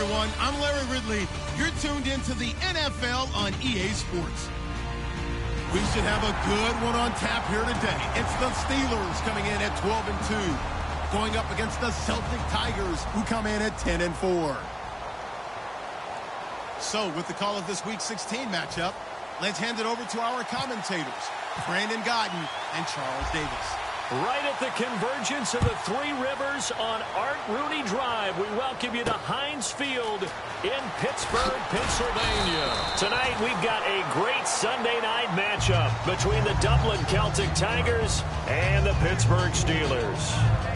everyone. I'm Larry Ridley. You're tuned into the NFL on EA Sports. We should have a good one on tap here today. It's the Steelers coming in at 12-2, going up against the Celtic Tigers, who come in at 10-4. So, with the call of this Week 16 matchup, let's hand it over to our commentators, Brandon Godden and Charles Davis. Right at the convergence of the Three Rivers on Art Rooney Drive, we welcome you to Heinz Field in Pittsburgh, Pennsylvania. Tonight, we've got a great Sunday night matchup between the Dublin Celtic Tigers and the Pittsburgh Steelers.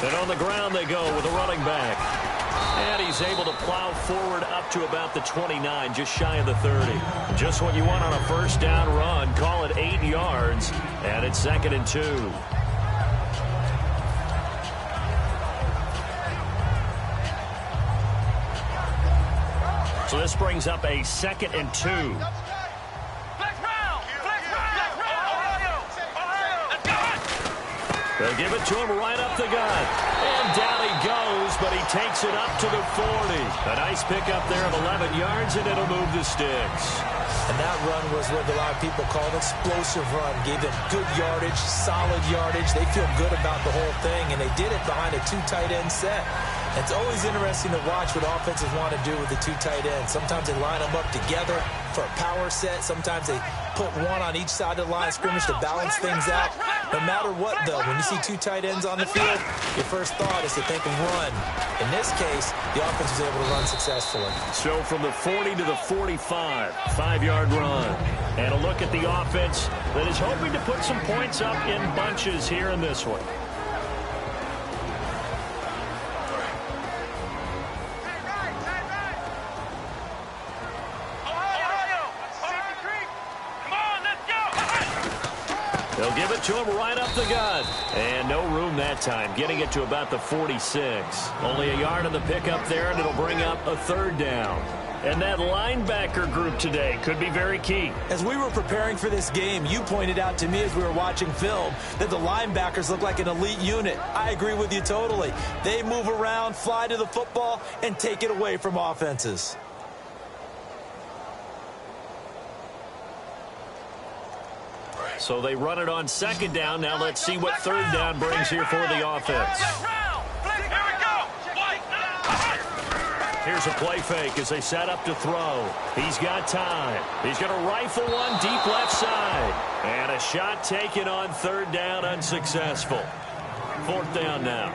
And on the ground they go with a running back. And he's able to plow forward up to about the 29, just shy of the 30. Just what you want on a first down run. Call it 8 yards, and it's 2nd and 2. So this brings up a 2nd and 2. They'll give it to him right up the gut. And down he goes, but he takes it up to the 40. A nice pickup there of 11 yards, and it'll move the sticks. And that run was what a lot of people call an explosive run. Gave them good yardage, solid yardage. They feel good about the whole thing, and they did it behind a 2 tight end set. It's always interesting to watch what offenses want to do with the 2 tight ends. Sometimes they line them up together for a power set. Sometimes they put one on each side of the line of scrimmage to balance things out. No matter what, though, when you see 2 tight ends on the field, your first thought is to think of run. In this case, the offense was able to run successfully. So from the 40 to the 45, 5-yard run. And a look at the offense that is hoping to put some points up in bunches here in this one. They'll give it to him right up the gut. And no room that time, getting it to about the 46. Only a yard on the pickup there, and it'll bring up a 3rd down. And that linebacker group today could be very key. As we were preparing for this game, you pointed out to me as we were watching film that the linebackers look like an elite unit. I agree with you totally. They move around, fly to the football, and take it away from offenses. So they run it on 2nd down. Now let's see what 3rd down brings here for the offense. Here's a play fake as they set up to throw. He's got time. He's going to rifle one deep left side. And a shot taken on 3rd down, unsuccessful. 4th down now.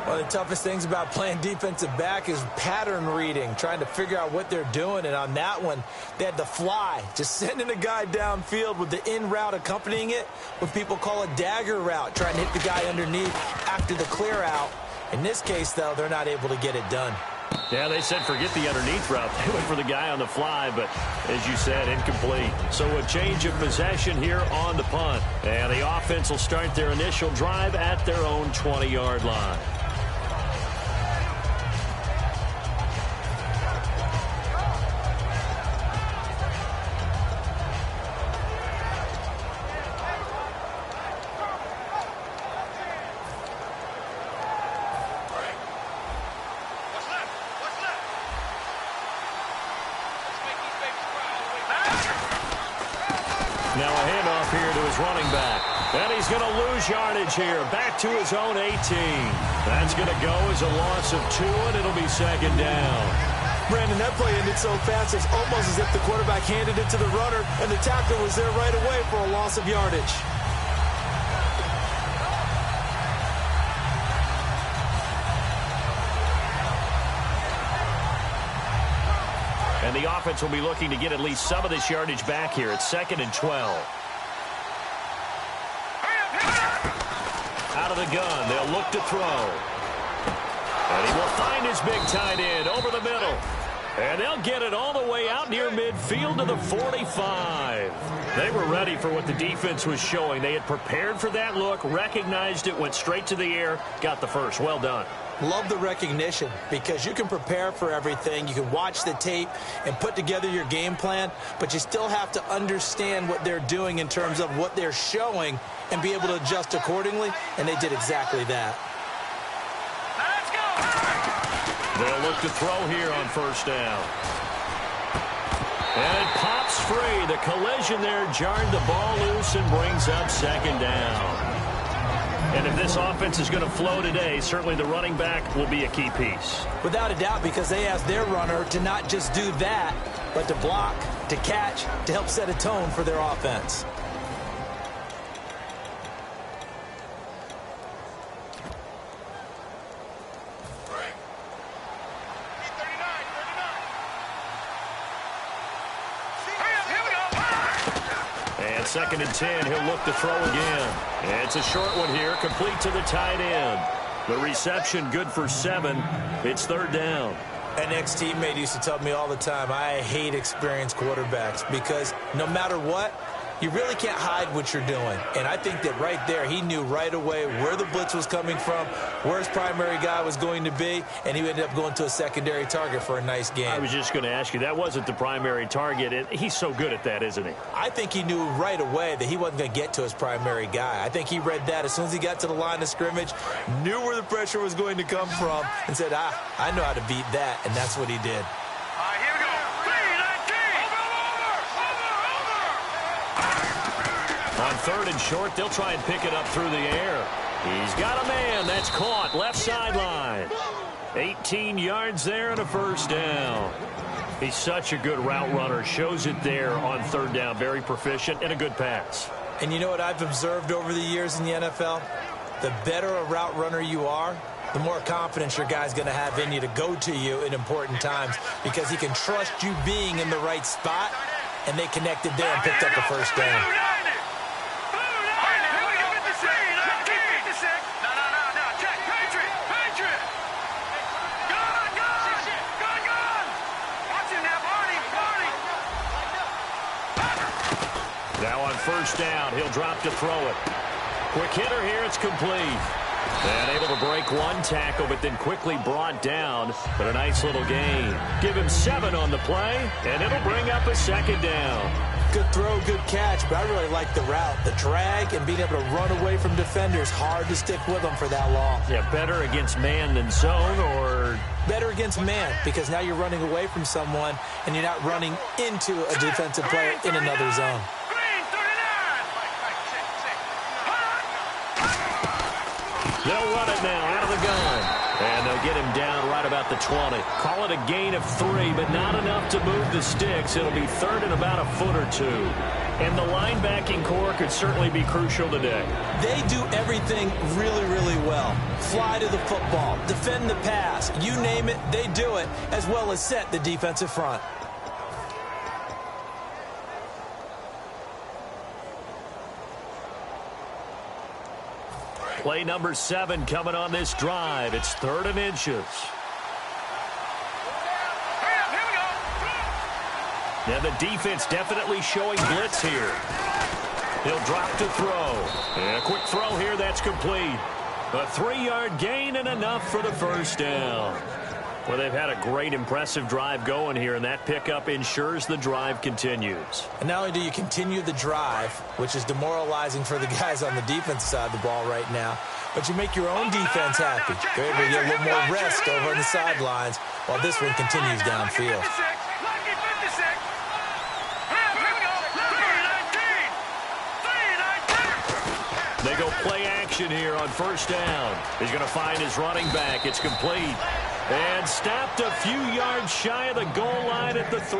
One of the toughest things about playing defensive back is pattern reading, trying to figure out what they're doing. And on that one, they had the fly, just sending a guy downfield with the in route accompanying it, what people call a dagger route, trying to hit the guy underneath after the clear out. In this case, though, they're not able to get it done. Yeah, they said forget the underneath route. They went for the guy on the fly, but as you said, incomplete. So a change of possession here on the punt. And the offense will start their initial drive at their own 20-yard line. Now a handoff here to his running back. And he's going to lose yardage here. Back to his own 18. That's going to go as a loss of 2, and it'll be 2nd down. Brandon, that play ended so fast, it's almost as if the quarterback handed it to the runner, and the tackler was there right away for a loss of yardage. And the offense will be looking to get at least some of this yardage back here. It's 2nd and 12. Out of the gun, they'll look to throw. And he will find his big tight end over the middle. And they'll get it all the way out near midfield to the 45. They were ready for what the defense was showing. They had prepared for that look, recognized it, went straight to the air, got the first. Well done. Love the recognition because you can prepare for everything. You can watch the tape and put together your game plan, but you still have to understand what they're doing in terms of what they're showing and be able to adjust accordingly, and they did exactly that. They'll look to throw here on first down. And it pops free. The collision there jarred the ball loose and brings up 2nd down. And if this offense is going to flow today, certainly the running back will be a key piece. Without a doubt, because they asked their runner to not just do that, but to block, to catch, to help set a tone for their offense. And 2nd and 10, he'll look to throw again. And it's a short one here, complete to the tight end. The reception good for 7. It's 3rd down. An ex-teammate used to tell me all the time, I hate experienced quarterbacks because no matter what, you really can't hide what you're doing. And I think that right there, he knew right away where the blitz was coming from, where his primary guy was going to be, and he ended up going to a secondary target for a nice game. I was just going to ask you, that wasn't the primary target. He's so good at that, isn't he? I think he knew right away that he wasn't going to get to his primary guy. I think he read that as soon as he got to the line of scrimmage, knew where the pressure was going to come from, and said, I know how to beat that, and that's what he did. On 3rd and short, they'll try and pick it up through the air. He's got a man. That's caught. Left sideline. 18 yards there and a first down. He's such a good route runner. Shows it there on 3rd down. Very proficient and a good pass. And you know what I've observed over the years in the NFL? The better a route runner you are, the more confidence your guy's going to have in you to go to you in important times because he can trust you being in the right spot, and they connected there and picked up the first down. Now on first down, he'll drop to throw it. Quick hitter here, it's complete. And able to break one tackle, but then quickly brought down. But a nice little gain. Give him 7 on the play, and it'll bring up a 2nd down. Good throw, good catch, but I really like the route. The drag and being able to run away from defenders, hard to stick with them for that long. Yeah, better against man than zone, or? Better against man, because now you're running away from someone, and you're not running into a defensive player in another zone. They'll run it now out of the gun. And they'll get him down right about the 20. Call it a gain of 3, but not enough to move the sticks. It'll be 3rd and about a foot or 2. And the linebacking core could certainly be crucial today. They do everything really, really well. Fly to the football, defend the pass, you name it, they do it, as well as set the defensive front. Play number 7 coming on this drive. It's 3rd and inches. Now the defense definitely showing blitz here. He'll drop to throw. And a quick throw here, that's complete. A 3-yard gain and enough for the first down. Well, they've had a great, impressive drive going here, and that pickup ensures the drive continues. And not only do you continue the drive, which is demoralizing for the guys on the defense side of the ball right now, but you make your own defense happy. They're able to get a little more rest over on the sidelines while this one continues downfield. They go play action here on first down. He's going to find his running back. It's complete. And stopped a few yards shy of the goal line at the 3.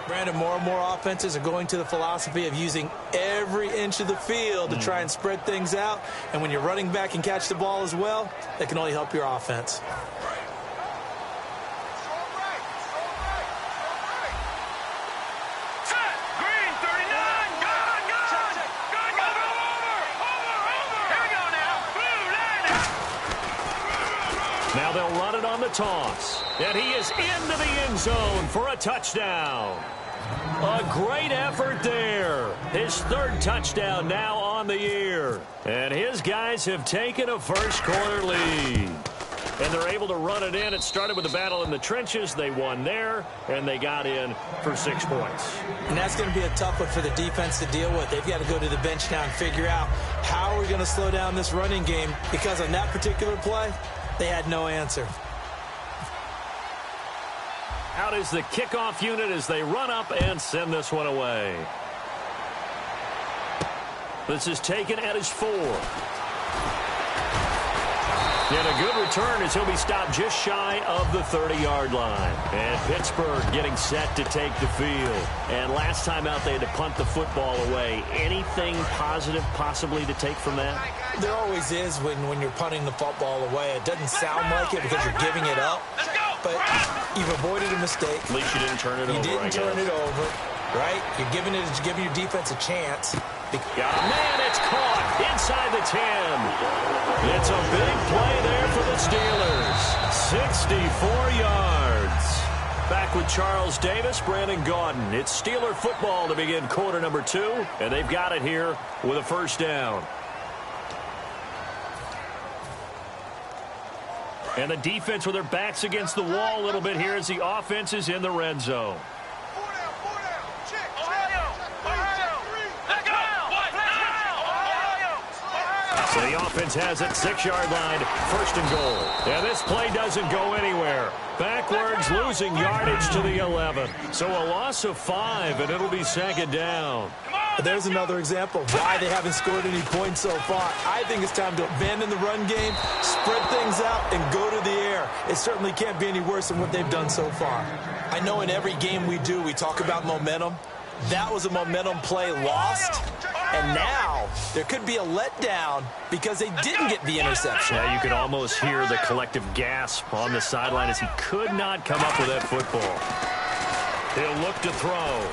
Brandon, more and more offenses are going to the philosophy of using every inch of the field to try and spread things out. And when you're running back and catch the ball as well, that can only help your offense. opponent on the toss. And he is into the end zone for a touchdown. A great effort there. His third touchdown now on the year. And his guys have taken a first-quarter lead. And they're able to run it in. It started with a battle in the trenches. They won there, and they got in for 6 points. And that's going to be a tough one for the defense to deal with. They've got to go to the bench now and figure out how we're going to slow down this running game, because on that particular play, they had no answer. Out is the kickoff unit as they run up and send this one away. This is taken at his 4. And a good return as he'll be stopped just shy of the 30-yard line. And Pittsburgh getting set to take the field. And last time out, they had to punt the football away. Anything positive possibly to take from that? There always is when you're punting the football away. It doesn't sound like it because you're giving it up. But you've avoided a mistake. At least you didn't turn it over. You didn't turn it over, right? You're giving your defense a chance. Got a man, it's caught inside the 10. It's a big play there for the Steelers. 64 yards. Back with Charles Davis, Brandon Gaudin. It's Steeler football to begin quarter number 2, and they've got it here with a first down. And the defense with their backs against the wall a little bit here as the offense is in the red zone. So the offense has it, 6-yard line, first and goal. And this play doesn't go anywhere. Backwards, losing yardage to the 11. So a loss of 5, and it'll be second down. There's another example of why they haven't scored any points so far. I think it's time to abandon the run game, spread things out, and go to the air. It certainly can't be any worse than what they've done so far. I know in every game we do, we talk about momentum. That was a momentum play lost. And now there could be a letdown because they didn't get the interception. Yeah, you could almost hear the collective gasp on the sideline as he could not come up with that football. He'll look to throw.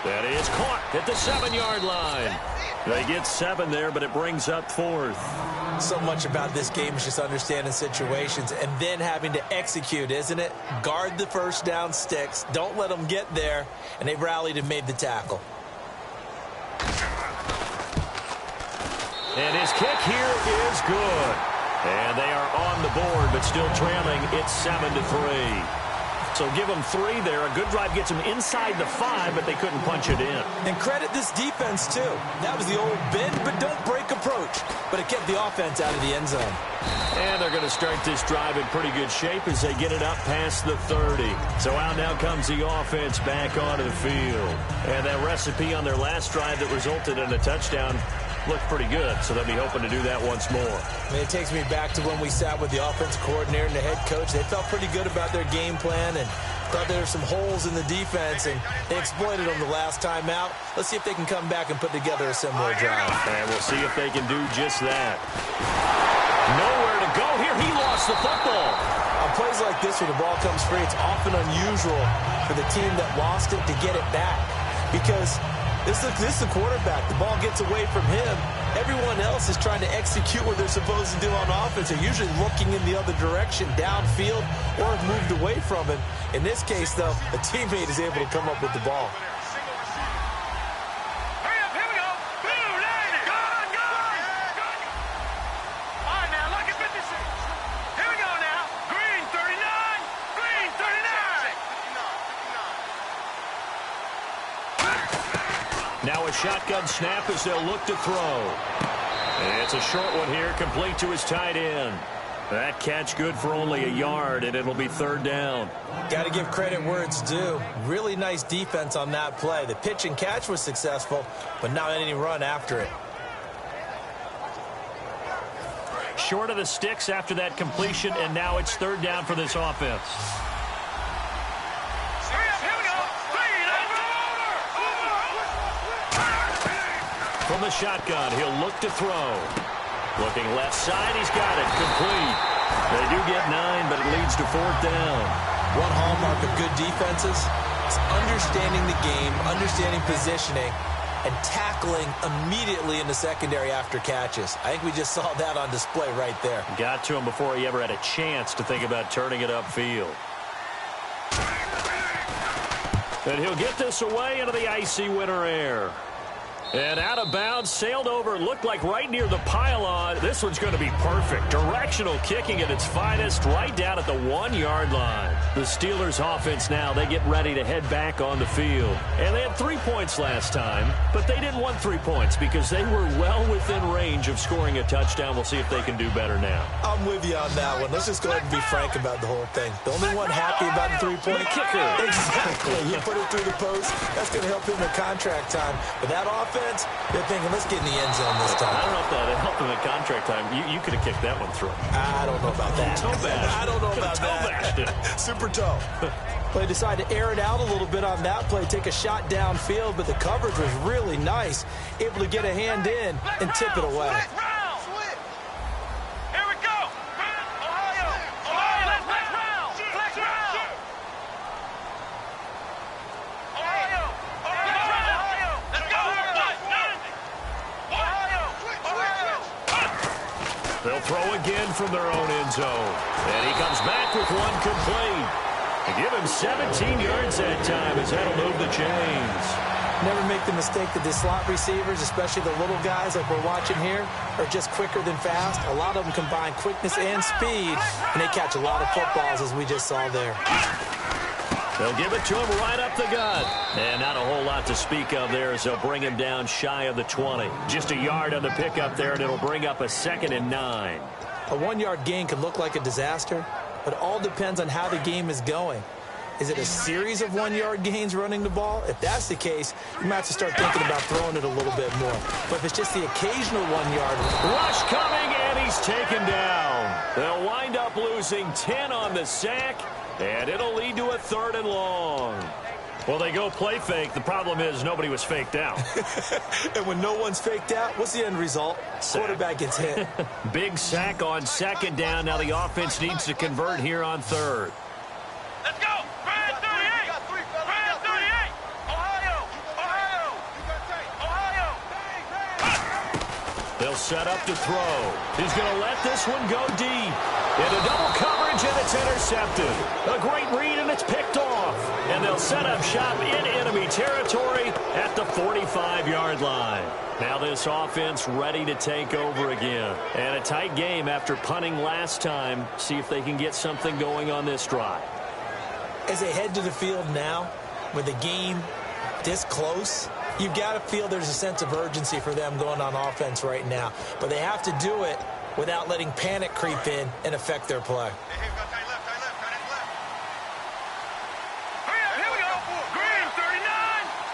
That is caught at the 7-yard line. They get 7 there, but it brings up 4th. So much about this game is just understanding situations and then having to execute, isn't it? Guard the first down sticks. Don't let them get there. And they've rallied and made the tackle. And his kick here is good. And they are on the board, but still trailing. It's 7-3. So give them 3 there. A good drive gets them inside the 5, but they couldn't punch it in. And credit this defense, too. That was the old bend, but don't break approach. But it kept the offense out of the end zone. And they're going to start this drive in pretty good shape as they get it up past the 30. So out now comes the offense back onto the field. And that recipe on their last drive that resulted in a touchdown looked pretty good, so they'll be hoping to do that once more. I mean, it takes me back to when we sat with the offensive coordinator and the head coach. They felt pretty good about their game plan and thought there were some holes in the defense, and they exploited them the last time out. Let's see if they can come back and put together a similar drive. And we'll see if they can do just that. Nowhere to go here. He lost the football. On plays like this where the ball comes free, it's often unusual for the team that lost it to get it back because this is the quarterback. The ball gets away from him. Everyone else is trying to execute what they're supposed to do on offense. They're usually looking in the other direction, downfield, or have moved away from it. In this case, though, a teammate is able to come up with the ball. Now a shotgun snap as they'll look to throw. And it's a short one here, complete to his tight end. That catch good for only a yard, and it'll be third down. Got to give credit where it's due. Really nice defense on that play. The pitch and catch was successful, but not any run after it. Short of the sticks after that completion, and now it's third down for this offense. From the shotgun, he'll look to throw. Looking left side, he's got it. Complete. They do get 9, but it leads to fourth down. One hallmark of good defenses is understanding the game, understanding positioning, and tackling immediately in the secondary after catches. I think we just saw that on display right there. Got to him before he ever had a chance to think about turning it upfield. And he'll get this away into the icy winter air. And out of bounds, sailed over, looked like right near the pylon. This one's going to be perfect. Directional kicking at its finest, right down at the 1-yard line. The Steelers' offense now, they get ready to head back on the field. And they had 3 points last time, but they didn't want 3 points because they were well within range of scoring a touchdown. We'll see if they can do better now. I'm with you on that one. Let's just go ahead and be frank about the whole thing. The only one happy about the 3-point kicker. Exactly. He put it through the post. That's going to help him in contract time. But that offense, they're thinking, let's get in the end zone this time. I don't know if that helped him at contract time. You could have kicked that one through. I don't know about that. I don't know about that. Super toe. They decided to air it out a little bit on that play, take a shot downfield, but the coverage was really nice. Able to get a hand in and tip it away. They'll throw again from their own end zone. And he comes back with one complete. They give him 17 yards that time as that'll move the chains. Never make the mistake that the slot receivers, especially the little guys like we're watching here, are just quicker than fast. A lot of them combine quickness and speed, and they catch a lot of footballs as we just saw there. They'll give it to him right up the gut. And not a whole lot to speak of there as they'll bring him down shy of the 20. Just a yard on the pickup there, and it'll bring up a 2nd and 9. A 1-yard gain could look like a disaster, but it all depends on how the game is going. Is it a series of 1-yard gains running the ball? If that's the case, you might have to start thinking about throwing it a little bit more. But if it's just the occasional 1-yard... Rush coming, and he's taken down. They'll wind up losing 10 on the sack. And it'll lead to a 3rd and long. Well, they go play fake. The problem is nobody was faked out. And when no one's faked out, what's the end result? Sack. Quarterback gets hit. Big sack on 2nd down. Now the offense needs to convert here on 3rd. Let's go! Brand 38! Brand 38! Ohio! They'll set up to throw. He's going to let this one go deep. Into double coverage, and it's intercepted. A great read, and it's picked off. And they'll set up shop in enemy territory at the 45-yard line. Now this offense ready to take over again. And a tight game after punting last time. See if they can get something going on this drive. As they head to the field now, with the game this close, you've got to feel there's a sense of urgency for them going on offense right now. But they have to do it without letting panic creep in and affect their play. Here we go. Green 39.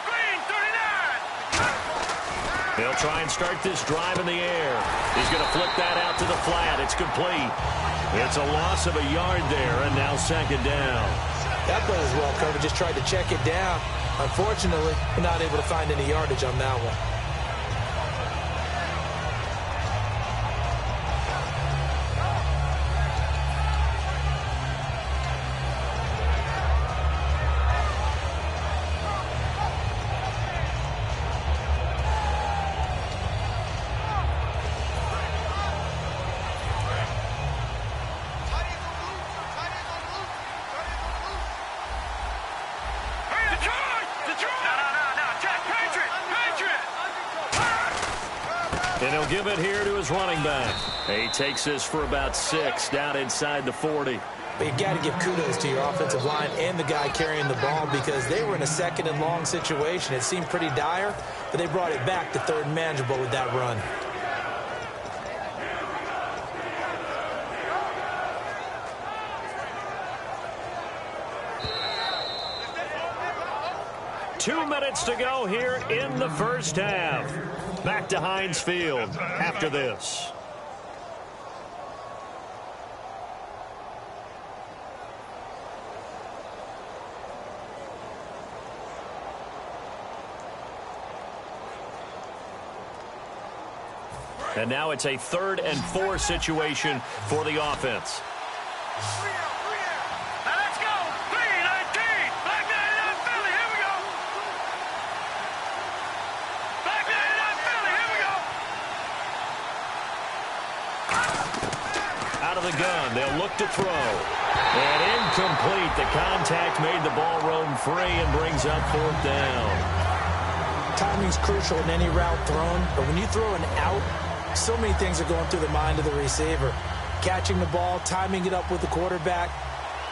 Green 39. They'll try and start this drive in the air. He's going to flip that out to the flat. It's complete. It's a loss of a yard there, and now 2nd down. That play was well covered. Just tried to check it down. Unfortunately, we're not able to find any yardage on that one. And he'll give it here to his running back. He takes this for about 6 down inside the 40. But you got to give kudos to your offensive line and the guy carrying the ball because they were in a 2nd and long situation. It seemed pretty dire, but they brought it back to 3rd and manageable with that run. Two minutes to go here in the first half. Back to Heinz Field after this. And now it's a 3rd and 4 situation for the offense. the gun. They'll look to throw. And incomplete. The contact made the ball roam free and brings up 4th down. Timing's crucial in any route thrown, but when you throw an out, so many things are going through the mind of the receiver. Catching the ball, timing it up with the quarterback.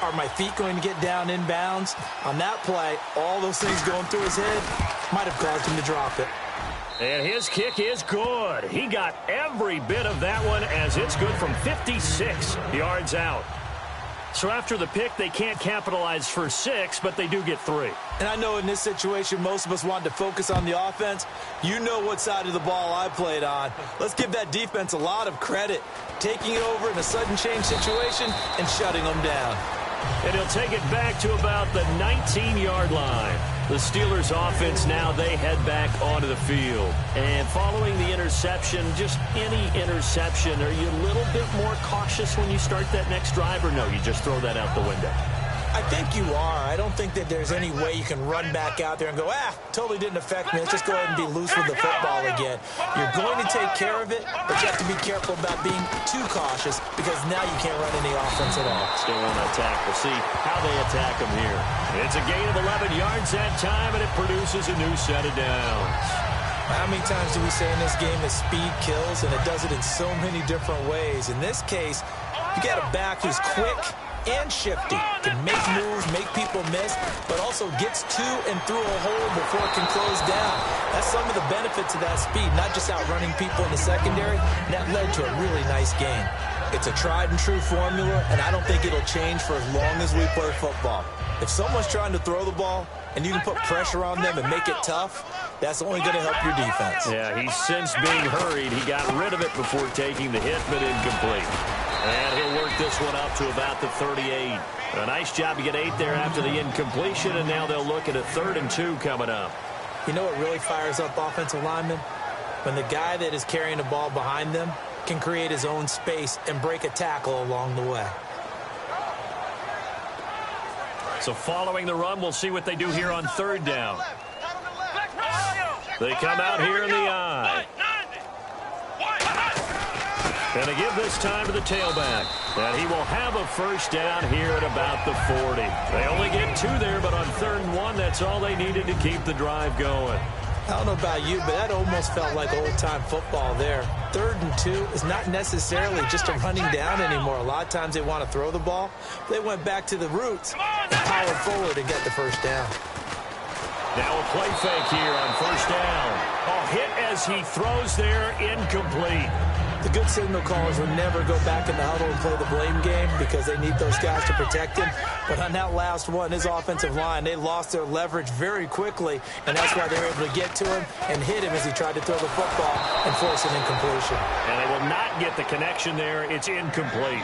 Are my feet going to get down inbounds? On that play, all those things going through his head might have caused him to drop it. And his kick is good. He got every bit of that one as it's good from 56 yards out. So after the pick, they can't capitalize for 6, but they do get 3. And I know in this situation, most of us wanted to focus on the offense. You know what side of the ball I played on. Let's give that defense a lot of credit. Taking it over in a sudden change situation and shutting them down. And he'll take it back to about the 19-yard line. The Steelers offense now, they head back onto the field. And following the interception, just any interception, are you a little bit more cautious when you start that next drive, or no, you just throw that out the window? I think you are. I don't think that there's any way you can run back out there and go, totally didn't affect me. Let's just go ahead and be loose with the football again. You're going to take care of it, but you have to be careful about being too cautious because now you can't run any offense at all. Still on attack. We'll see how they attack them here. It's a gain of 11 yards that time, and it produces a new set of downs. How many times do we say in this game that speed kills, and it does it in so many different ways? In this case, you got a back who's quick and shifty, can make moves, make people miss, but also gets to and through a hole before it can close down. That's some of the benefits of that speed, not just outrunning people in the secondary, and that led to a really nice game. It's a tried and true formula, and I don't think it'll change for as long as we play football. If someone's trying to throw the ball and you can put pressure on them and make it tough, that's only going to help your defense. Yeah, he's since being hurried. He got rid of it before taking the hit, but incomplete. And he'll work this one up to about the 38. A nice job to get 8 there after the incompletion, and now they'll look at a 3rd and 2 coming up. You know what really fires up offensive linemen? When the guy that is carrying the ball behind them can create his own space and break a tackle along the way. So following the run, we'll see what they do here on 3rd down. They come out here in the I. And they give this time to the tailback. And he will have a 1st down here at about the 40. They only get 2 there, but on 3rd and 1, that's all they needed to keep the drive going. I don't know about you, but that almost felt like old-time football there. 3rd and 2 is not necessarily just a running down anymore. A lot of times they want to throw the ball. They went back to the roots and powered forward to get the 1st down. Now a play fake here on 1st down. Oh, hit as he throws there, incomplete. The good signal callers would never go back in the huddle and play the blame game because they need those guys to protect him. But on that last one, his offensive line, they lost their leverage very quickly, and that's why they were able to get to him and hit him as he tried to throw the football and force an incompletion. And they will not get the connection there. It's incomplete.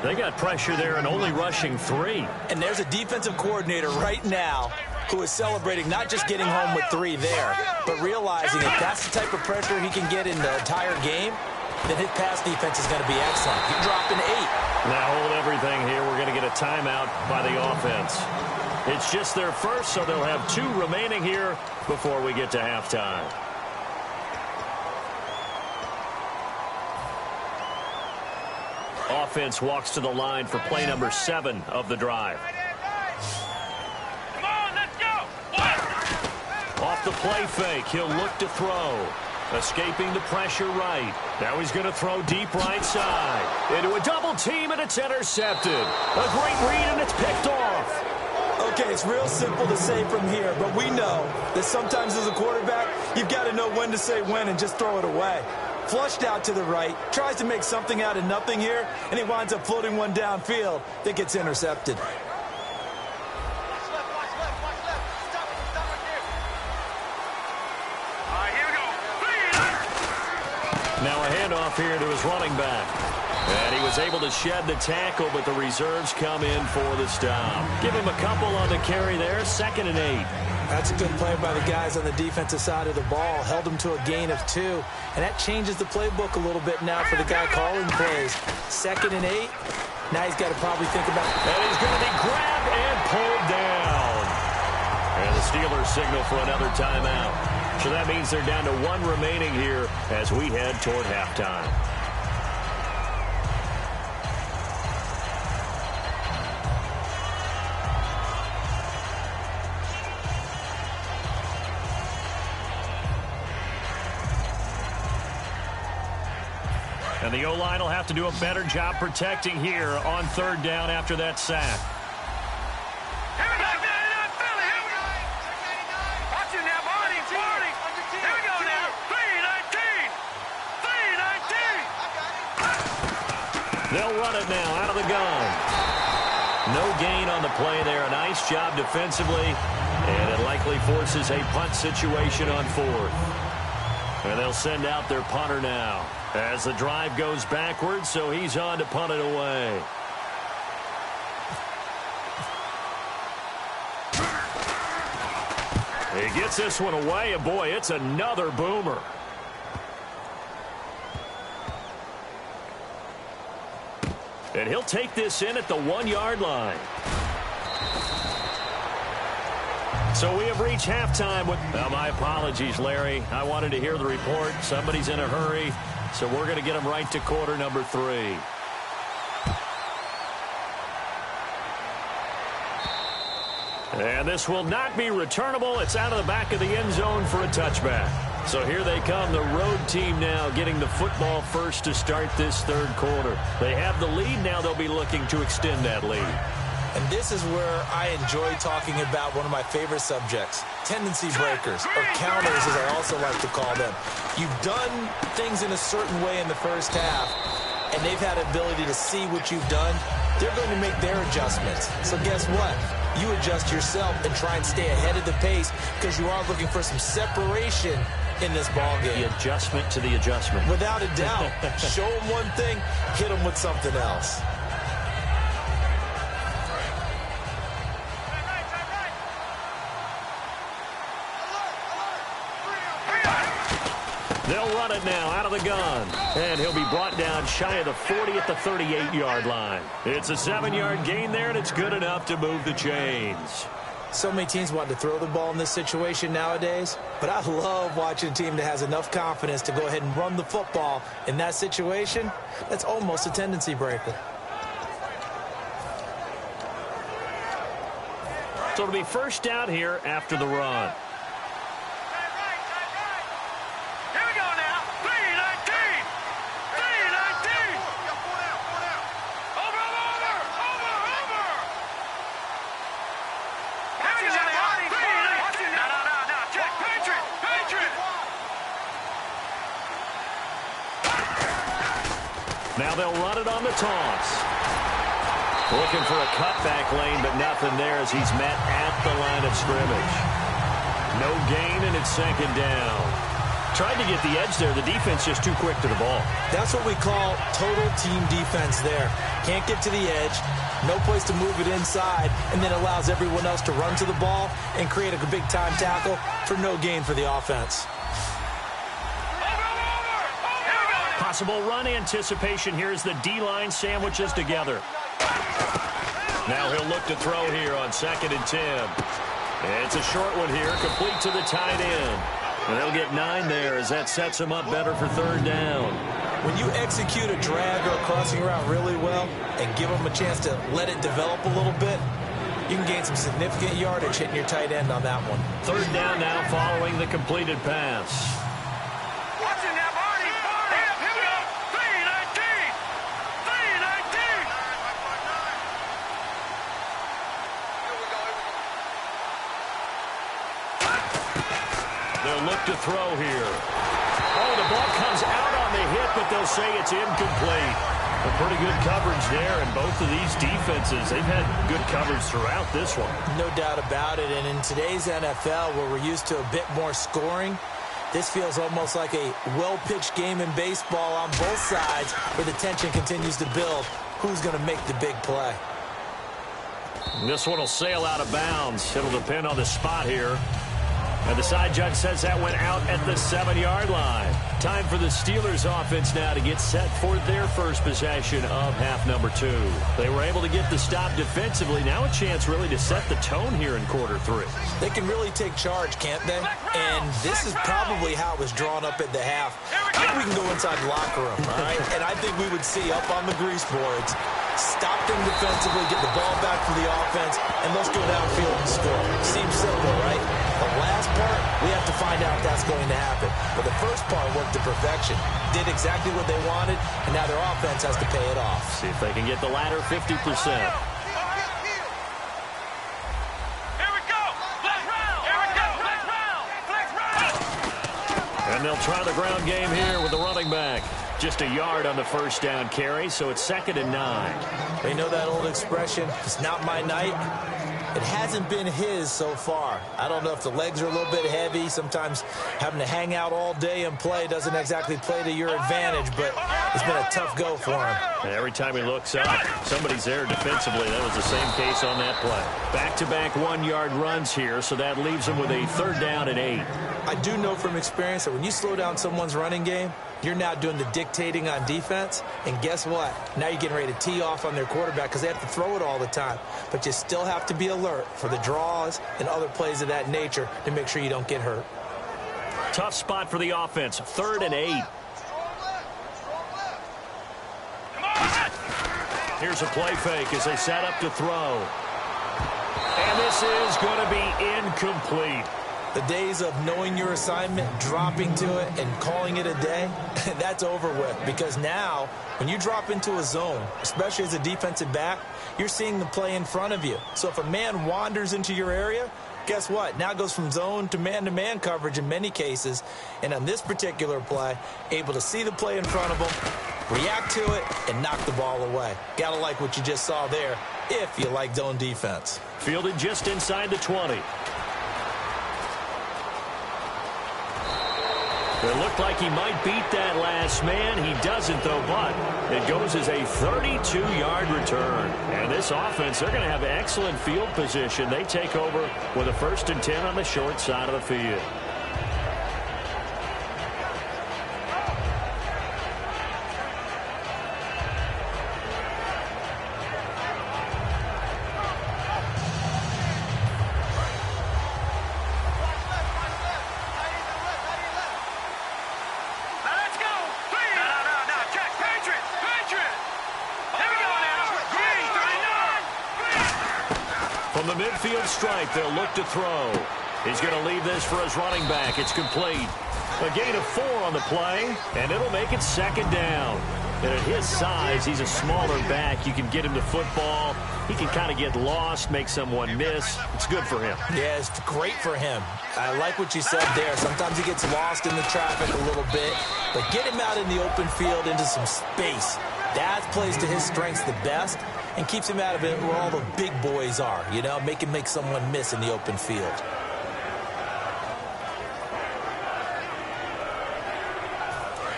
They got pressure there and only rushing 3. And there's a defensive coordinator right now who is celebrating not just getting home with 3 there, but realizing if that's the type of pressure he can get in the entire game, then his pass defense is going to be excellent. He dropped an 8. Now hold everything here. We're going to get a timeout by the offense. It's just their first, so they'll have 2 remaining here before we get to halftime. Offense walks to the line for play number 7 of the drive. Come on, let's go. Off the play fake, he'll look to throw. Escaping the pressure right. Now he's going to throw deep right side. Into a double team, and it's intercepted. A great read, and it's picked off. Okay, it's real simple to say from here, but we know that sometimes as a quarterback, you've got to know when to say when and just throw it away. Flushed out to the right, tries to make something out of nothing here, and he winds up floating one downfield that gets intercepted. Now a handoff here to his running back. And he was able to shed the tackle, but the reserves come in for the stop. Give him a couple on the carry there, 2nd and 8. That's a good play by the guys on the defensive side of the ball. Held him to a gain of 2. And that changes the playbook a little bit now for the guy calling plays. 2nd and 8. Now he's got to probably think about it. And he's going to be grabbed and pulled down. And the Steelers signal for another timeout. So that means they're down to 1 remaining here as we head toward halftime. And the O-line will have to do a better job protecting here on third down after that sack. They'll run it now out of the gun. No gain on the play there. A nice job defensively. And it likely forces a punt situation on fourth. And they'll send out their punter now as the drive goes backwards, so he's on to punt it away. He gets this one away, and boy, it's another boomer. And he'll take this in at the 1-yard line. So we have reached halftime with... my apologies, Larry. I wanted to hear the report. Somebody's in a hurry, so we're going to get them right to quarter number 3. And this will not be returnable. It's out of the back of the end zone for a touchback. So here they come, the road team now getting the football first to start this third quarter. They have the lead. Now they'll be looking to extend that lead. And this is where I enjoy talking about one of my favorite subjects, tendency breakers, or counters as I also like to call them. You've done things in a certain way in the first half, and they've had ability to see what you've done. They're going to make their adjustments. So guess what? You adjust yourself and try and stay ahead of the pace because you are looking for some separation in this ball game. The adjustment to the adjustment. Without a doubt. Show them one thing, hit them with something else. They'll run it now out of the gun. And he'll be brought down shy of the 40 at the 38-yard line. It's a 7-yard gain there, and it's good enough to move the chains. So many teams want to throw the ball in this situation nowadays, but I love watching a team that has enough confidence to go ahead and run the football in that situation. That's almost a tendency breaker. So it'll be first down here after the run. Now they'll run it on the toss. Looking for a cutback lane, but nothing there as he's met at the line of scrimmage. No gain, and it's second down. Tried to get the edge there. The defense just too quick to the ball. That's what we call total team defense there. Can't get to the edge, no place to move it inside, and then allows everyone else to run to the ball and create a big-time tackle for no gain for the offense. Possible run anticipation here as the D-line sandwiches together. Now he'll look to throw here on 2nd and 10. It's a short one here, complete to the tight end. And they'll get 9 there as that sets him up better for third down. When you execute a drag or a crossing route really well and give them a chance to let it develop a little bit, you can gain some significant yardage hitting your tight end on that one. Third down now following the completed pass. They'll look to throw here. Oh, the ball comes out on the hit, but they'll say it's incomplete. A pretty good coverage there, and both of these defenses, they've had good coverage throughout this one. No doubt about it, and in today's NFL, where we're used to a bit more scoring, this feels almost like a well-pitched game in baseball on both sides, where the tension continues to build. Who's going to make the big play? This one will sail out of bounds. It'll depend on the spot here. And the side judge says that went out at the 7-yard line. Time for the Steelers offense now to get set for their first possession of half number 2. They were able to get the stop defensively. Now a chance really to set the tone here in quarter 3. They can really take charge, can't they? And this is probably how it was drawn up at the half. I think we can go inside the locker room, all right? And I think we would see up on the grease boards, stop them defensively, get the ball back for the offense, and let's go downfield and score. Seems simple, right? The last part, we have to find out if that's going to happen. But the first part worked to perfection. Did exactly what they wanted, and now their offense has to pay it off. See if they can get the latter 50%. And they'll try the ground game here with the running back. Just a yard on the first down carry, so it's 2nd and 9. They know that old expression, it's not my night. It hasn't been his so far. I don't know if the legs are a little bit heavy. Sometimes having to hang out all day and play doesn't exactly play to your advantage, but it's been a tough go for him. And every time he looks up, somebody's there defensively. That was the same case on that play. Back-to-back 1-yard runs here, so that leaves him with a 3rd down and 8. I do know from experience that when you slow down someone's running game, you're now doing the dictating on defense, and guess what? Now you're getting ready to tee off on their quarterback because they have to throw it all the time. But you still have to be alert for the draws and other plays of that nature to make sure you don't get hurt. Tough spot for the offense, 3rd and 8. Here's a play fake as they set up to throw. And this is going to be incomplete. The days of knowing your assignment, dropping to it, and calling it a day, that's over with. Because now, when you drop into a zone, especially as a defensive back, you're seeing the play in front of you. So if a man wanders into your area, guess what? Now it goes from zone to man coverage in many cases. And on this particular play, able to see the play in front of him, react to it, and knock the ball away. Gotta like what you just saw there, if you like zone defense. Fielded just inside the 20. It looked like he might beat that last man. He doesn't, though, but it goes as a 32-yard return. And this offense, they're going to have excellent field position. They take over with a 1st and 10 on the short side of the field. From the midfield stripe, they'll look to throw. He's going to leave this for his running back. It's complete. A gain of 4 on the play, and it'll make it 2nd down. And at his size, he's a smaller back. You can get him the football. He can kind of get lost, make someone miss. It's good for him. Yeah, it's great for him. I like what you said there. Sometimes he gets lost in the traffic a little bit, but get him out in the open field into some space. That plays to his strengths the best and keeps him out of it where all the big boys are, you know, make him make someone miss in the open field.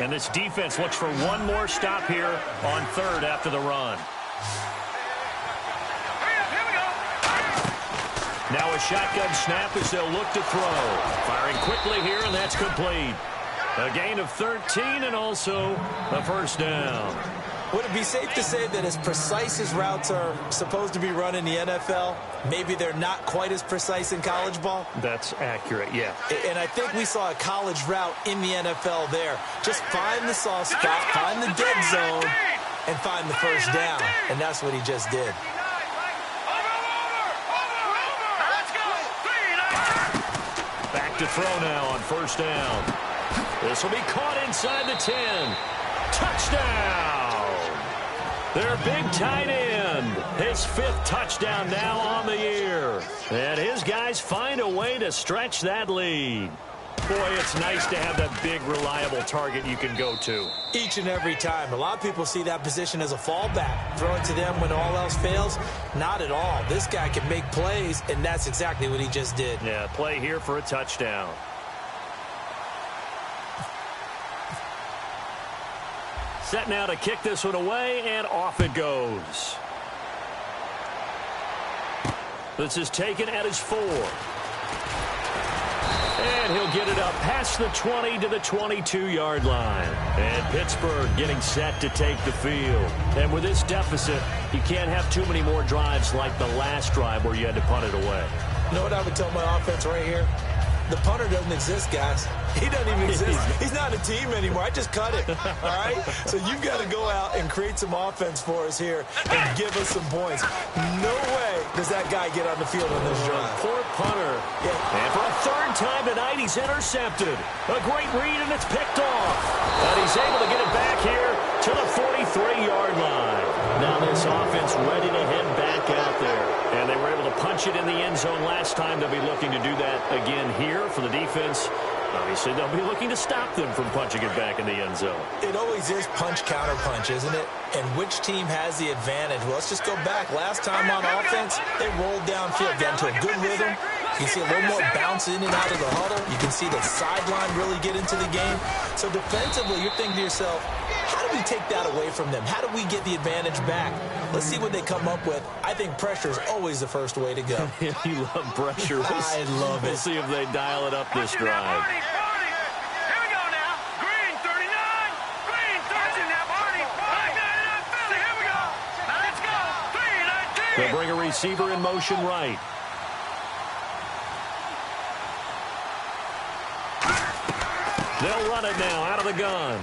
And this defense looks for one more stop here on 3rd after the run. Now a shotgun snap as they'll look to throw. Firing quickly here, and that's complete. A gain of 13 and also a 1st down. Would it be safe to say that as precise as routes are supposed to be run in the NFL, maybe they're not quite as precise in college ball? That's accurate, yeah. And I think we saw a college route in the NFL there. Just find the soft spot, find the dead zone, and find the 1st down. And that's what he just did. Back to throw now on 1st down. This will be caught inside the 10. Touchdown! Their big tight end. His 5th touchdown now on the year. And his guys find a way to stretch that lead. Boy, it's nice to have that big, reliable target you can go to. Each and every time. A lot of people see that position as a fallback. Throw it to them when all else fails. Not at all. This guy can make plays, and that's exactly what he just did. Yeah, play here for a touchdown. Set now to kick this one away, and off it goes. This is taken at his 4. And he'll get it up past the 20 to the 22-yard line. And Pittsburgh getting set to take the field. And with this deficit, you can't have too many more drives like the last drive where you had to punt it away. You know what I would tell my offense right here? The punter doesn't exist, guys. He doesn't even exist. He's not a team anymore. I just cut it, all right? So you've got to go out and create some offense for us here and give us some points. No way does that guy get on the field on this drive? Poor punter. Yeah. And for a third time tonight, he's intercepted. A great read, and it's picked off. And he's able to get it back here to the 43-yard line. Now this offense ready to head back out there. And they were able to punch it in the end zone last time. They'll be looking to do that again here for the defense. Obviously, they'll be looking to stop them from punching it back in the end zone. It always is punch-counter-punch, isn't it? And which team has the advantage? Well, let's just go back. Last time on offense, they rolled downfield, got into a good rhythm. You see a little more bounce in and out of the huddle. You can see the sideline really get into the game. So defensively, you're thinking to yourself, how do we take that away from them? How do we get the advantage back? Let's see what they come up with. I think pressure is always the first way to go. You love pressure. I love it. We'll see if they dial it up this drive. They'll bring a receiver in motion right. They'll run it now out of the gun.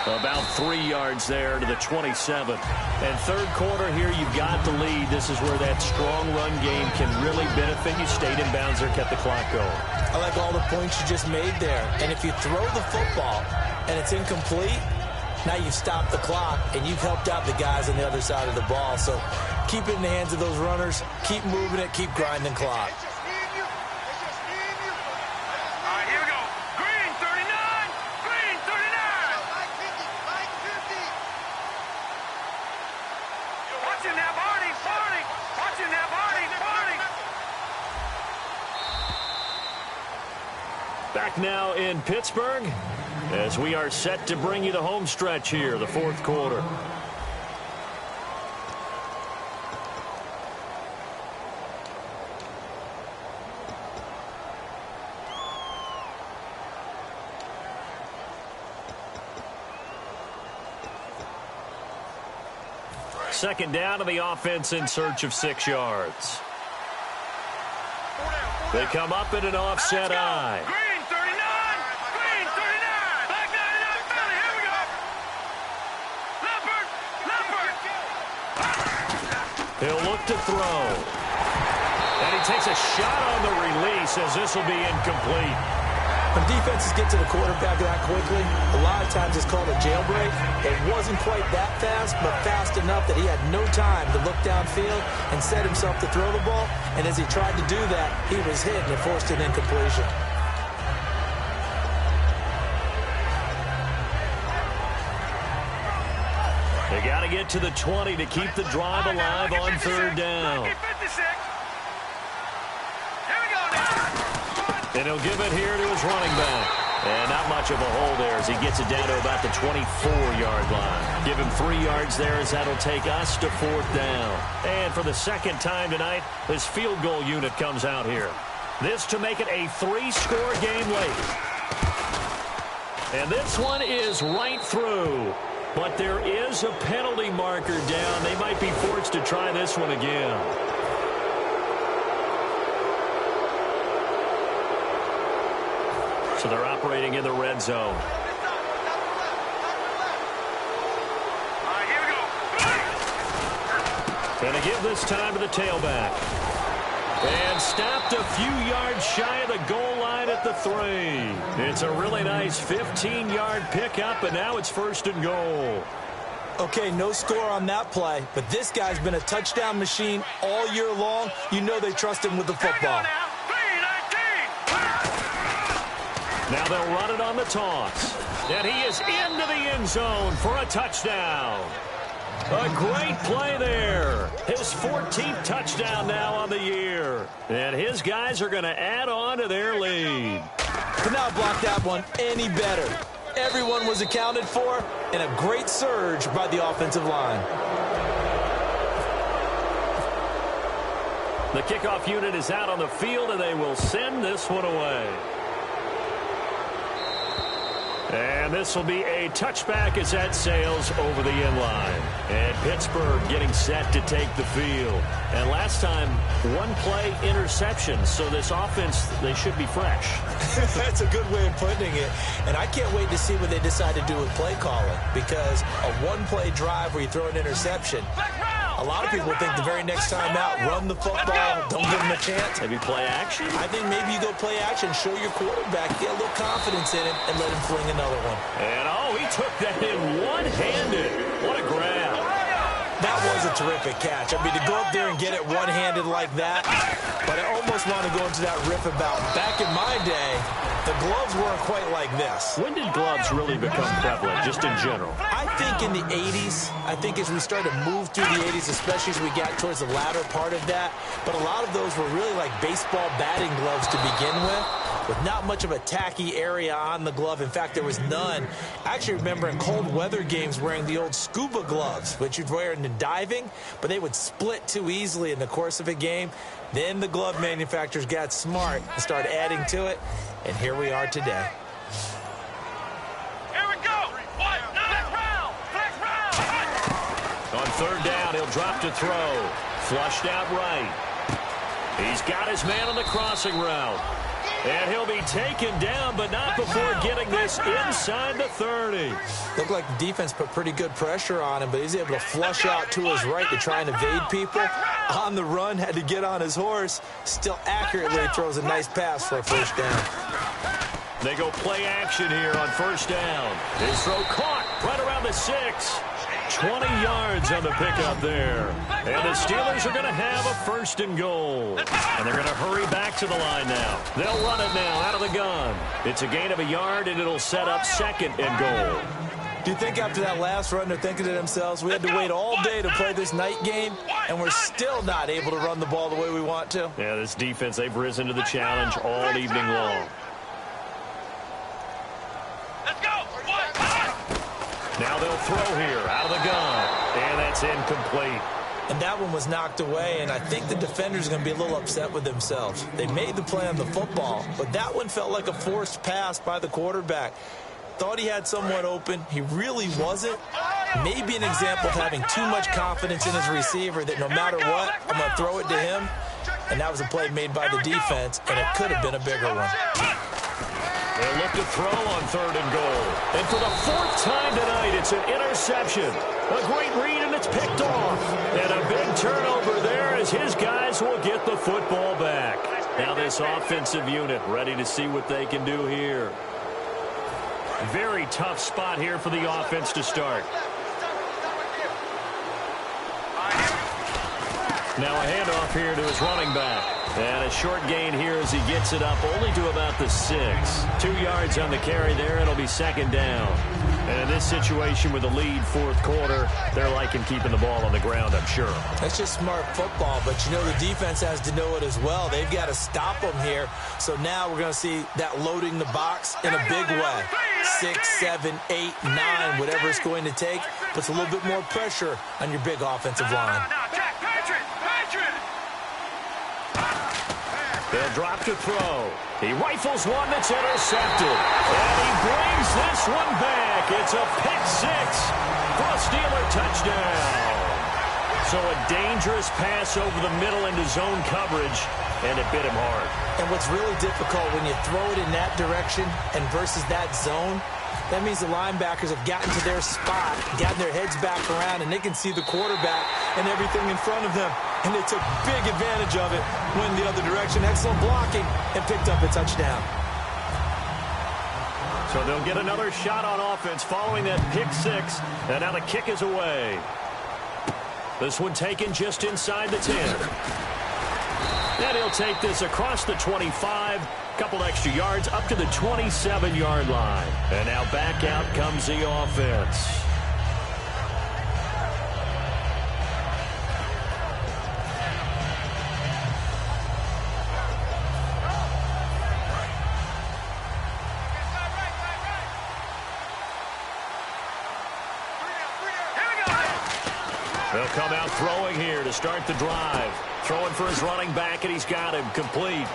About 3 yards there to the 27. And third quarter here, you've got the lead. This is where that strong run game can really benefit you. Stayed in bounds there, kept the clock going. I like all the points you just made there. And if you throw the football and it's incomplete, now you've stopped the clock and you've helped out the guys on the other side of the ball. So keep it in the hands of those runners. Keep moving it. Keep grinding clock. Back now in Pittsburgh as we are set to bring you the home stretch here, the fourth quarter. Second down to the offense in search of 6 yards. They come up in an offset eye. Green 39! Green 39! Back 99, Philly, here we go! Leopard! He'll look to throw. And he takes a shot on the release as this will be incomplete. When defenses get to the quarterback that quickly, a lot of times it's called a jailbreak. It wasn't quite that fast, but fast enough that he had no time to look downfield and set himself to throw the ball. And as he tried to do that, he was hit and it forced an incompletion. They got to get to the 20 to keep the drive alive on third down. And he'll give it here to his running back. And not much of a hole there as he gets it down to about the 24-yard line. Give him 3 yards there as that'll take us to fourth down. And for the second time tonight, this field goal unit comes out here. This to make it a 3-score game late. And this one is right through. But there is a penalty marker down. They might be forced to try this one again. So they're operating in the red zone. And to give this time to the tailback. And stopped a few yards shy of the goal line at the 3. It's a really nice 15-yard pickup, and now it's 1st and goal. Okay, no score on that play, but this guy's been a touchdown machine all year long. You know they trust him with the football. Now they'll run it on the toss. And he is into the end zone for a touchdown. A great play there. His 14th touchdown now on the year. And his guys are going to add on to their lead. Could not block that one any better. Everyone was accounted for, and a great surge by the offensive line. The kickoff unit is out on the field, and they will send this one away. And this will be a touchback as that sails over the end line. And Pittsburgh getting set to take the field. And last time, 1 play interception. So this offense, they should be fresh. That's a good way of putting it. And I can't wait to see what they decide to do with play calling. Because a 1-play drive where you throw an interception, A lot of people think the very next time out, run the football, don't give them a chance. Maybe play action? I think maybe you go play action, show your quarterback, get a little confidence in him, and let him fling another one. And, he took that in one-handed. What a grab. That was a terrific catch. I mean, to go up there and get it one-handed like that, but I almost want to go into that riff about back in my day, the gloves weren't quite like this. When did gloves really become prevalent, just in general? I think in the 80s. I think as we started to move through the 80s, especially as we got towards the latter part of that, but a lot of those were really like baseball batting gloves to begin with not much of a tacky area on the glove. In fact, there was none. I actually remember in cold weather games wearing the old scuba gloves, which you'd wear in diving, but they would split too easily in the course of a game. Then the glove manufacturers got smart and started adding to it, and here we are today. Here we go. Next round. On third down, he'll drop to throw. Flushed out right. He's got his man on the crossing route. And he'll be taken down, but not before getting this inside the 30. Looked like the defense put pretty good pressure on him, but he's able to flush out to his right to try and evade people. On the run, had to get on his horse. Still accurately throws a nice pass for a first down. They go play action here on first down. His throw caught right around the 6. 20 yards on the pickup there. And the Steelers are going to have a first and goal. And they're going to hurry back to the line now. They'll run it now out of the gun. It's a gain of a yard, and it'll set up second and goal. Do you think after that last run they're thinking to themselves, we had to wait all day to play this night game, and we're still not able to run the ball the way we want to? Yeah, this defense, they've risen to the challenge all evening long. Let's go. Now they'll throw here out of the gun, and that's incomplete. And that one was knocked away, and I think the defenders are going to be a little upset with themselves. They made the play on the football, but that one felt like a forced pass by the quarterback. Thought he had someone open. He really wasn't. Maybe an example of having too much confidence in his receiver that no matter what, I'm going to throw it to him. And that was a play made by the defense, and it could have been a bigger one. They'll look to throw on third and goal. And for the fourth time tonight, it's an interception. A great read, and it's picked off. And a big turnover there as his guys will get the football back. Now this offensive unit ready to see what they can do here. Very tough spot here for the offense to start. Now a handoff here to his running back. And a short gain here as he gets it up only to about the 6. 2 yards on the carry there. It'll be second down. And in this situation with the lead fourth quarter, they're liking keeping the ball on the ground, I'm sure. That's just smart football, but you know the defense has to know it as well. They've got to stop them here. So now we're going to see that loading the box in a big way. 6, 7, 8, 9, whatever it's going to take, puts a little bit more pressure on your big offensive line. They'll drop to throw. He rifles one that's intercepted. And he brings this one back. It's a pick 6 for a Steeler touchdown. So a dangerous pass over the middle into zone coverage, and it bit him hard. And what's really difficult when you throw it in that direction and versus that zone, that means the linebackers have gotten to their spot, gotten their heads back around, and they can see the quarterback and everything in front of them. And they took big advantage of it, went the other direction. Excellent blocking, and picked up a touchdown. So they'll get another shot on offense following that pick 6, and now the kick is away. This one taken just inside the 10. And he'll take this across the 25, couple extra yards up to the 27-yard line. And now back out comes the offense. They'll come out throwing here to start the drive. Throwing for his running back, and he's got him complete.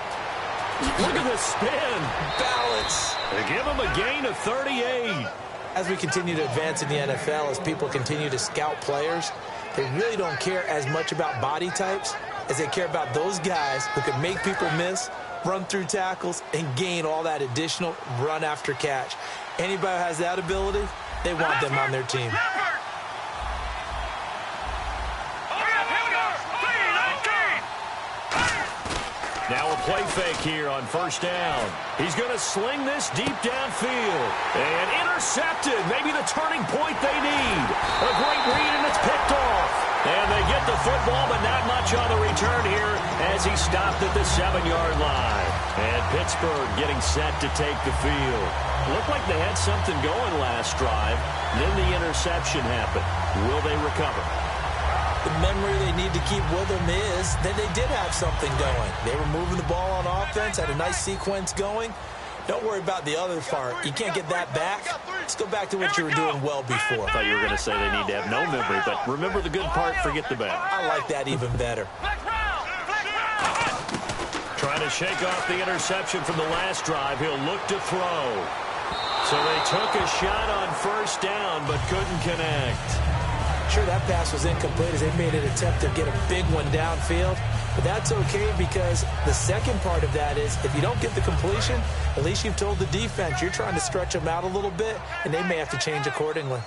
Look at the spin. Balance. They give him a gain of 38. As we continue to advance in the NFL, as people continue to scout players, they really don't care as much about body types as they care about those guys who can make people miss, run through tackles, and gain all that additional run after catch. Anybody who has that ability, they want them on their team. play fake here on first down. He's going to sling this deep downfield. And intercepted. Maybe the turning point they need. A great read, and it's picked off. And they get the football, but not much on the return here as he stopped at the 7-yard line. And Pittsburgh getting set to take the field. Looked like they had something going last drive. Then the interception happened. Will they recover? The memory they need to keep with them is that they did have something going. They were moving the ball on offense, had a nice sequence going. Don't worry about the other part. You can't get that back. Let's go back to what you were doing well before. I thought you were going to say they need to have no memory, but remember the good part, forget the bad. I like that even better. Trying to shake off the interception from the last drive. He'll look to throw. So they took a shot on first down, but couldn't connect. Sure, that pass was incomplete as they made an attempt to get a big one downfield. But that's okay because the second part of that is if you don't get the completion, at least you've told the defense you're trying to stretch them out a little bit, and they may have to change accordingly.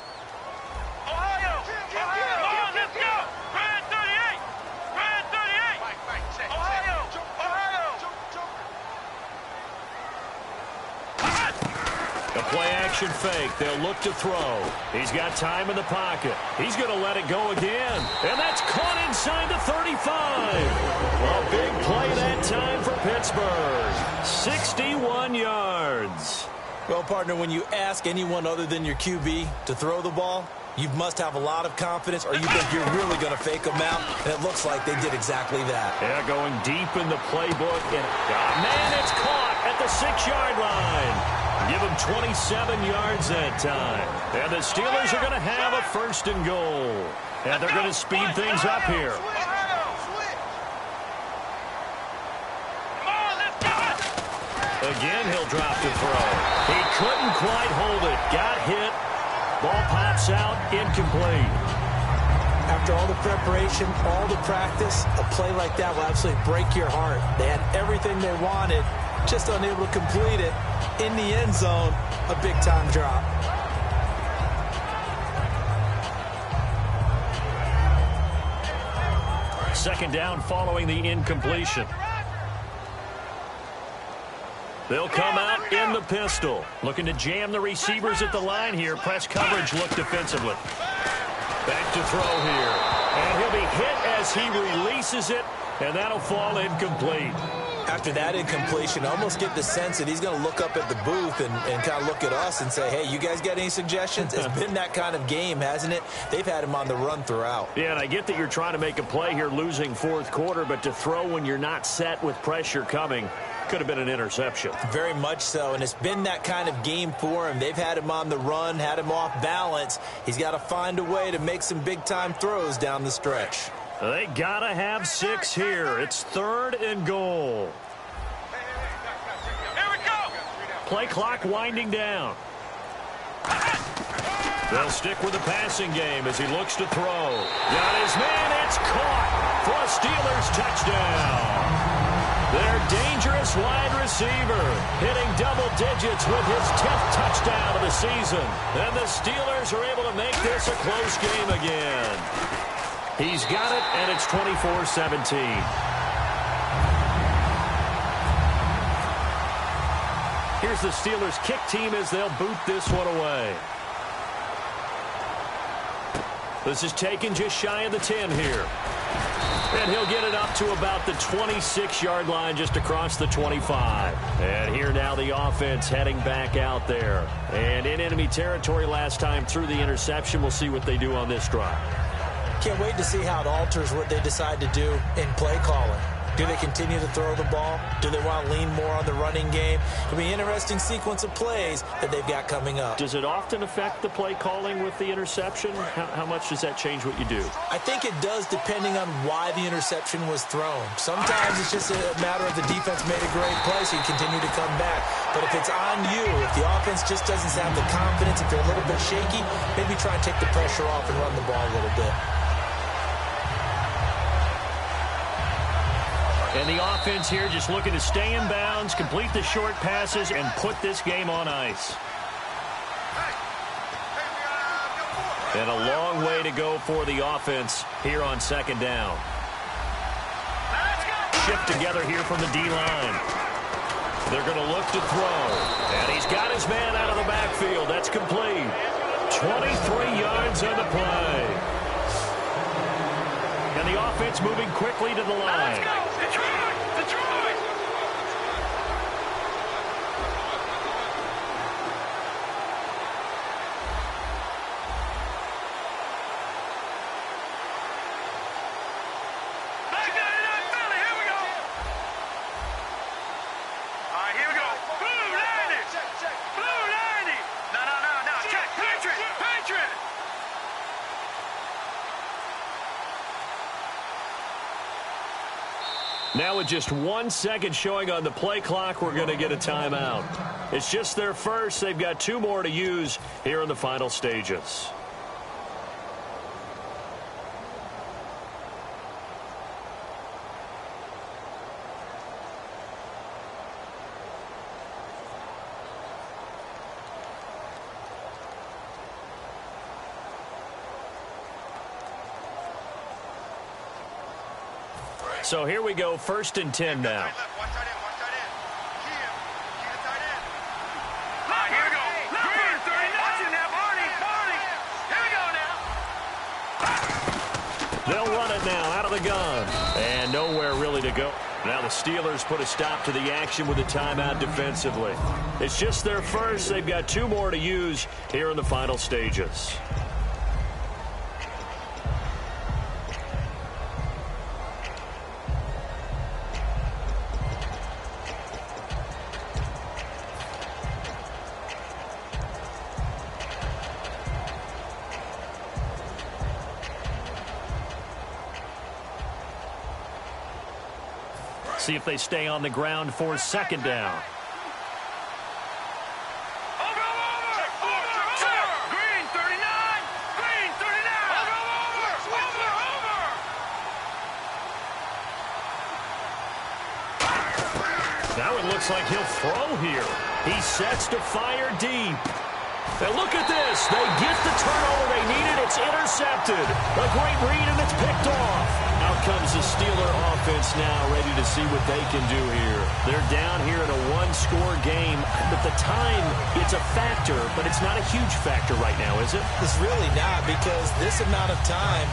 Play-action fake. They'll look to throw. He's got time in the pocket. He's going to let it go again. And that's caught inside the 35. A big play that time for Pittsburgh. 61 yards. Well, partner, when you ask anyone other than your QB to throw the ball, you must have a lot of confidence or you think you're really going to fake them out. And it looks like they did exactly that. Yeah, going deep in the playbook. And, man, it's caught at the 6-yard line. Give them 27 yards that time. And the Steelers are going to have a 1st and goal. And they're going to speed things up here. Again, he'll drop to throw. He couldn't quite hold it. Got hit. Ball pops out. Incomplete. After all the preparation, all the practice, a play like that will absolutely break your heart. They had everything they wanted, just unable to complete it. In the end zone, a big-time drop. Second down following the incompletion. They'll come out in the pistol. Looking to jam the receivers at the line here. Press coverage look defensively. Back to throw here. And he'll be hit as he releases it. And that'll fall incomplete. After that incompletion, I almost get the sense that he's going to look up at the booth and kind of look at us and say, hey, you guys got any suggestions? It's been that kind of game, hasn't it? They've had him on the run throughout. Yeah, and I get that you're trying to make a play here losing 4th quarter, but to throw when you're not set with pressure coming could have been an interception. Very much so, and it's been that kind of game for him. They've had him on the run, had him off balance. He's got to find a way to make some big-time throws down the stretch. They got to have 6 here. It's 3rd and goal. Play clock winding down. They'll stick with the passing game as he looks to throw. Got his man. It's caught for a Steelers touchdown. Their dangerous wide receiver hitting double digits with his 10th touchdown of the season. And the Steelers are able to make this a close game again. He's got it, and it's 24-17. Here's the Steelers kick team as they'll boot this one away. This is taken just shy of the 10 here. And he'll get it up to about the 26-yard line just across the 25. And here now the offense heading back out there. And in enemy territory last time through the interception. We'll see what they do on this drive. Can't wait to see how it alters what they decide to do in play calling. Do they continue to throw the ball? Do they want to lean more on the running game? It'll be an interesting sequence of plays that they've got coming up. Does it often affect the play calling with the interception? How much does that change what you do? I think it does depending on why the interception was thrown. Sometimes it's just a matter of the defense made a great play, so you continue to come back. But if it's on you, if the offense just doesn't have the confidence, if they're a little bit shaky, maybe try and take the pressure off and run the ball a little bit. And the offense here just looking to stay in bounds, complete the short passes, and put this game on ice. And a long way to go for the offense here on 2nd down. shift together here from the D-line. They're going to look to throw. And he's got his man out of the backfield. That's complete. 23 yards on the play. And the offense moving quickly to the line. Let's go! Detroit! Detroit! Back 99 Philly, here we go! All right, here we go. Blue 90! Blue 90! No. Check! Patriot! Patriot! Now with just 1 second showing on the play clock, we're going to get a timeout. It's just their first. They've got 2 more to use here in the final stages. So here we go, 1st and 10 now. All right, here we go. Green 39. Watch it now, Barney. Here we go now. They'll run it now out of the gun. And nowhere really to go. Now the Steelers put a stop to the action with a timeout defensively. It's just their first. They've got 2 more to use here in the final stages. See if they stay on the ground for 2nd down. Over. Green 39. Green 39. Over. Now it looks like he'll throw here. He sets to fire deep. And look at this. They get the turnover they needed. It's intercepted. A great read, and it's picked off. Out comes the Steeler offense now, ready to see what they can do here. They're down here in a 1-score game. At the time, it's a factor, but it's not a huge factor right now, is it? It's really not, because this amount of time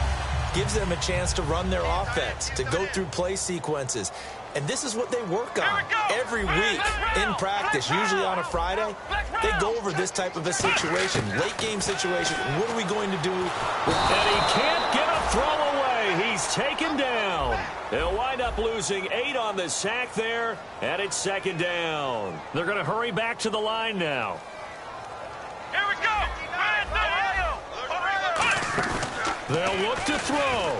gives them a chance to run their offense, to go through play sequences. And this is what they work on every week in practice, usually on a Friday. They go over this type of a situation, late game situation. What are we going to do? And he can't get a throw away. He's taken down. They'll wind up losing 8 on the sack there, and it's 2nd down. They're going to hurry back to the line now. Here we go. They'll look to throw.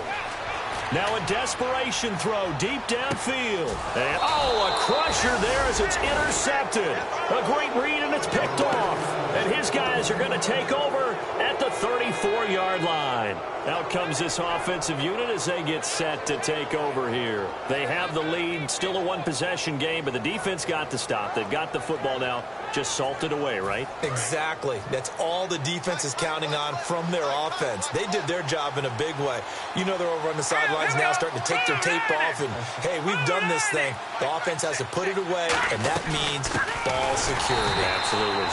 Now a desperation throw deep downfield. And, a crusher there as it's intercepted. A great read, and it's picked off. And his guys are going to take over at the 34-yard line. Out comes this offensive unit as they get set to take over here. They have the lead. Still a 1-possession game, but the defense got the stop. They've got the football now. Just salted away, right? Exactly. That's all the defense is counting on from their offense. They did their job in a big way. You know they're over on the sidelines now starting to take their tape off, and, hey, we've done this thing. The offense has to put it away, and that means ball security. Absolutely.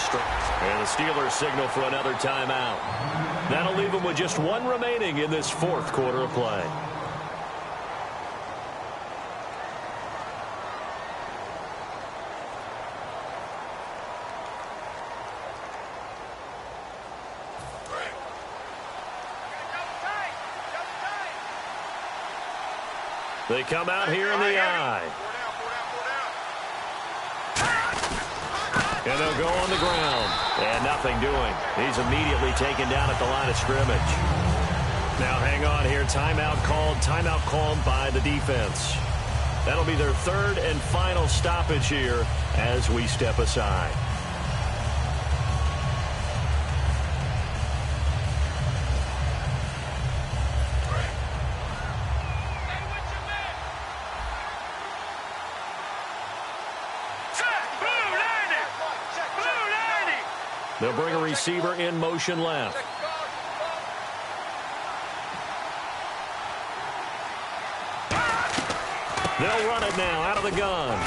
And the Steelers signal for another timeout. That'll leave them with just 1 remaining in this 4th quarter of play. They come out here in the eye. And they'll go on the ground. And nothing doing. He's immediately taken down at the line of scrimmage. Now hang on here. Timeout called by the defense. That'll be their 3rd and final stoppage here as we step aside. They'll bring a receiver in motion left. They'll run it now out of the gun.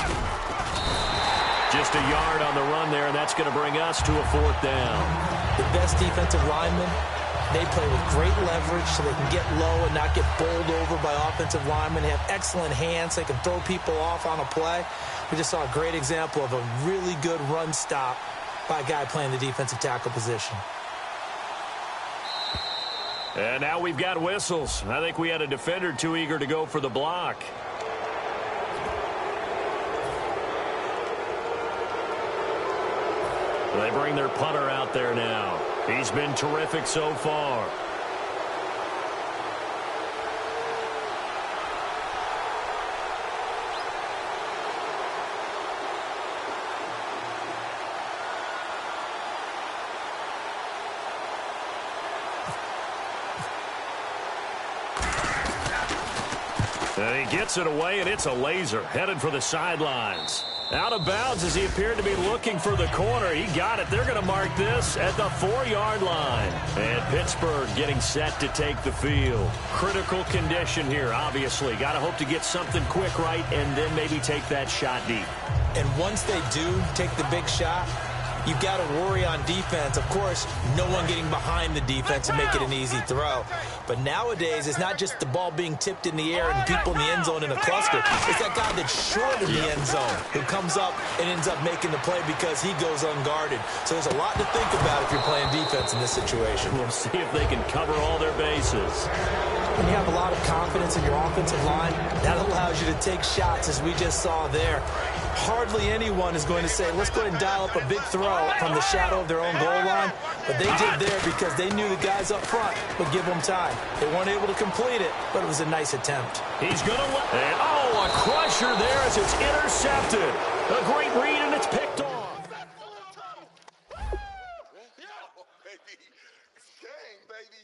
Just a yard on the run there, and that's going to bring us to a 4th down. The best defensive linemen, they play with great leverage so they can get low and not get bowled over by offensive linemen. They have excellent hands. They can throw people off on a play. We just saw a great example of a really good run stop by a guy playing the defensive tackle position. And now we've got whistles. I think we had a defender too eager to go for the block. They bring their punter out there now. He's been terrific so far. And he gets it away, and it's a laser headed for the sidelines. Out of bounds as he appeared to be looking for the corner. He got it. They're going to mark this at the 4-yard line. And Pittsburgh getting set to take the field. Critical condition here, obviously. Got to hope to get something quick right and then maybe take that shot deep. And once they do take the big shot, you've got to worry on defense. Of course, no one getting behind the defense and make it an easy throw. But nowadays, it's not just the ball being tipped in the air and people in the end zone in a cluster. It's that guy that's short in the end zone who comes up and ends up making the play because he goes unguarded. So there's a lot to think about if you're playing defense in this situation. We'll see if they can cover all their bases. When you have a lot of confidence in your offensive line, that allows you to take shots, as we just saw there. Hardly anyone is going to say, let's go ahead and dial up a big throw from the shadow of their own goal line. But they did there because they knew the guys up front would give them time. They weren't able to complete it, but it was a nice attempt. He's going to let it. Oh, a crusher there as it's intercepted. A great read, and it's picked off. Baby, it's game, baby.